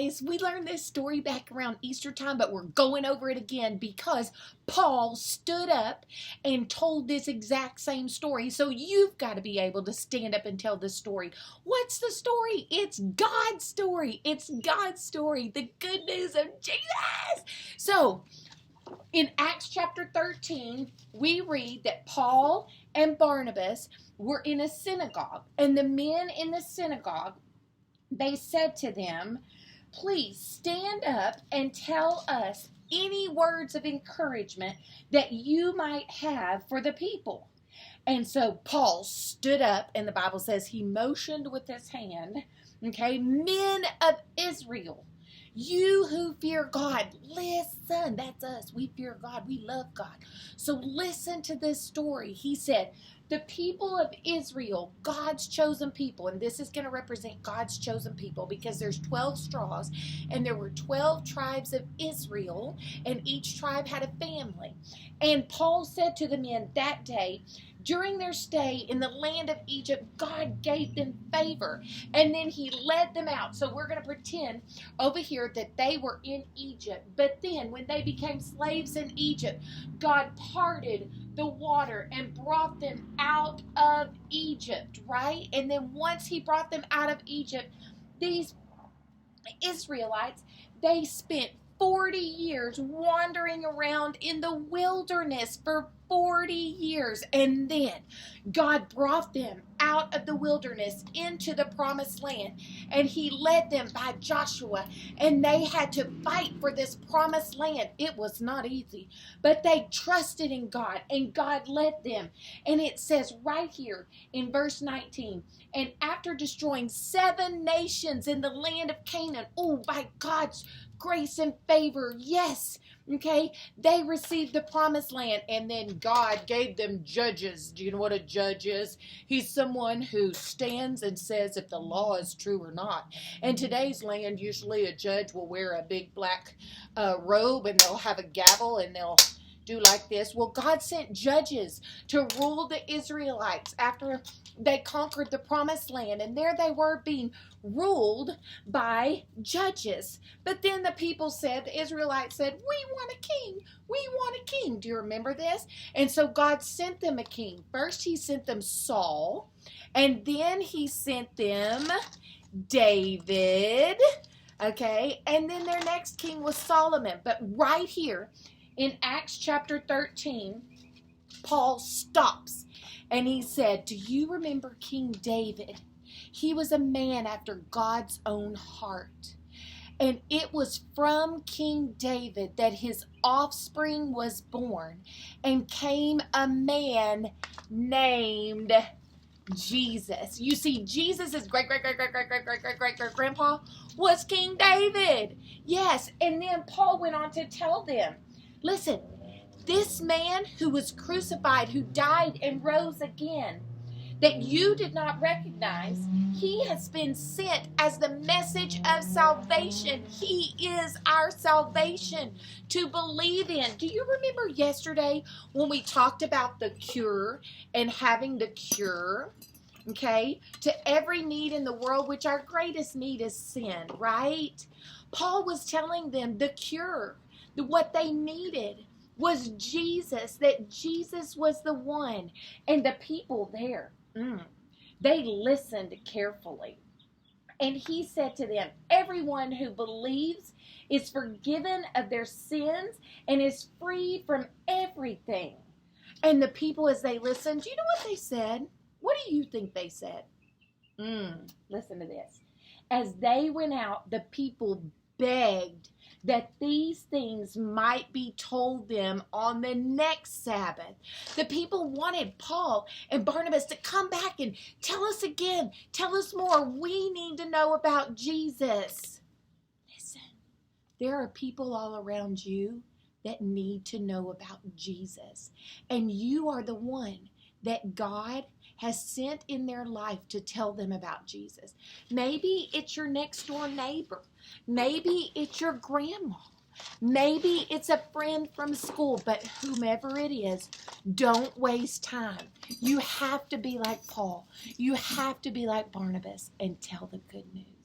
this. We learned this story back around Easter time, but we're going over it again because Paul stood up and told this exact same story. So you've got to be able to stand up and tell this story. What's the story? It's God's story. It's God's story. The good news of Jesus. So in Acts chapter 13, we read that Paul and Barnabas were in a synagogue, and the men in the synagogue, they said to them, please stand up and tell us any words of encouragement that you might have for the people. And so Paul stood up, and the Bible says he motioned with his hand, okay, men of Israel, you who fear God, listen. That's us. We fear God. We love God. So listen to this story. He said, the people of Israel, God's chosen people, and this is going to represent God's chosen people because there's 12 straws, and there were 12 tribes of Israel, and each tribe had a family. And Paul said to the men that day, during their stay in the land of Egypt, God gave them favor, and then he led them out. So we're going to pretend over here that they were in Egypt. But then when they became slaves in Egypt, God parted the water and brought them out of Egypt, right? And then once he brought them out of Egypt, these Israelites, they spent 40 years wandering around in the wilderness for 40 years. And then God brought them out of the wilderness into the promised land. And he led them by Joshua. And they had to fight for this promised land. It was not easy. But they trusted in God. And God led them. And it says right here in verse 19, and after destroying 7 nations in the land of Canaan, by God's grace and favor, yes, okay, they received the promised land, and then God gave them judges. Do you know what a judge is? He's someone who stands and says if the law is true or not. In today's land, usually a judge will wear a big black robe, and they'll have a gavel, and they'll do like this. Well, God sent judges to rule the Israelites after they conquered the promised land, and there they were being ruled by judges. But then the people said, the Israelites said, we want a king. We want a king. Do you remember this? And so God sent them a king. First he sent them Saul, and then he sent them David, okay, and then their next king was Solomon. But right here in Acts chapter 13, Paul stops and he said, do you remember King David? He was a man after God's own heart. And it was from King David that his offspring was born and came a man named Jesus. You see, Jesus' great-grandpa was King David. Yes, and then Paul went on to tell them, listen, this man who was crucified, who died and rose again, that you did not recognize, he has been sent as the message of salvation. He is our salvation to believe in. Do you remember yesterday when we talked about the cure and having the cure, okay, to every need in the world, which our greatest need is sin, right? Paul was telling them the cure, what they needed was Jesus, that Jesus was the one. And the people there, they listened carefully. And he said to them, everyone who believes is forgiven of their sins and is free from everything. And the people, as they listened, do you know what they said? What do you think they said? Listen to this. As they went out, the people begged that these things might be told them on the next Sabbath. The people wanted Paul and Barnabas to come back and tell us again, tell us more. We need to know about Jesus. Listen, there are people all around you that need to know about Jesus. And you are the one that God has sent in their life to tell them about Jesus. Maybe it's your next door neighbor. Maybe it's your grandma. Maybe it's a friend from school, but whomever it is, don't waste time. You have to be like Paul. You have to be like Barnabas and tell the good news.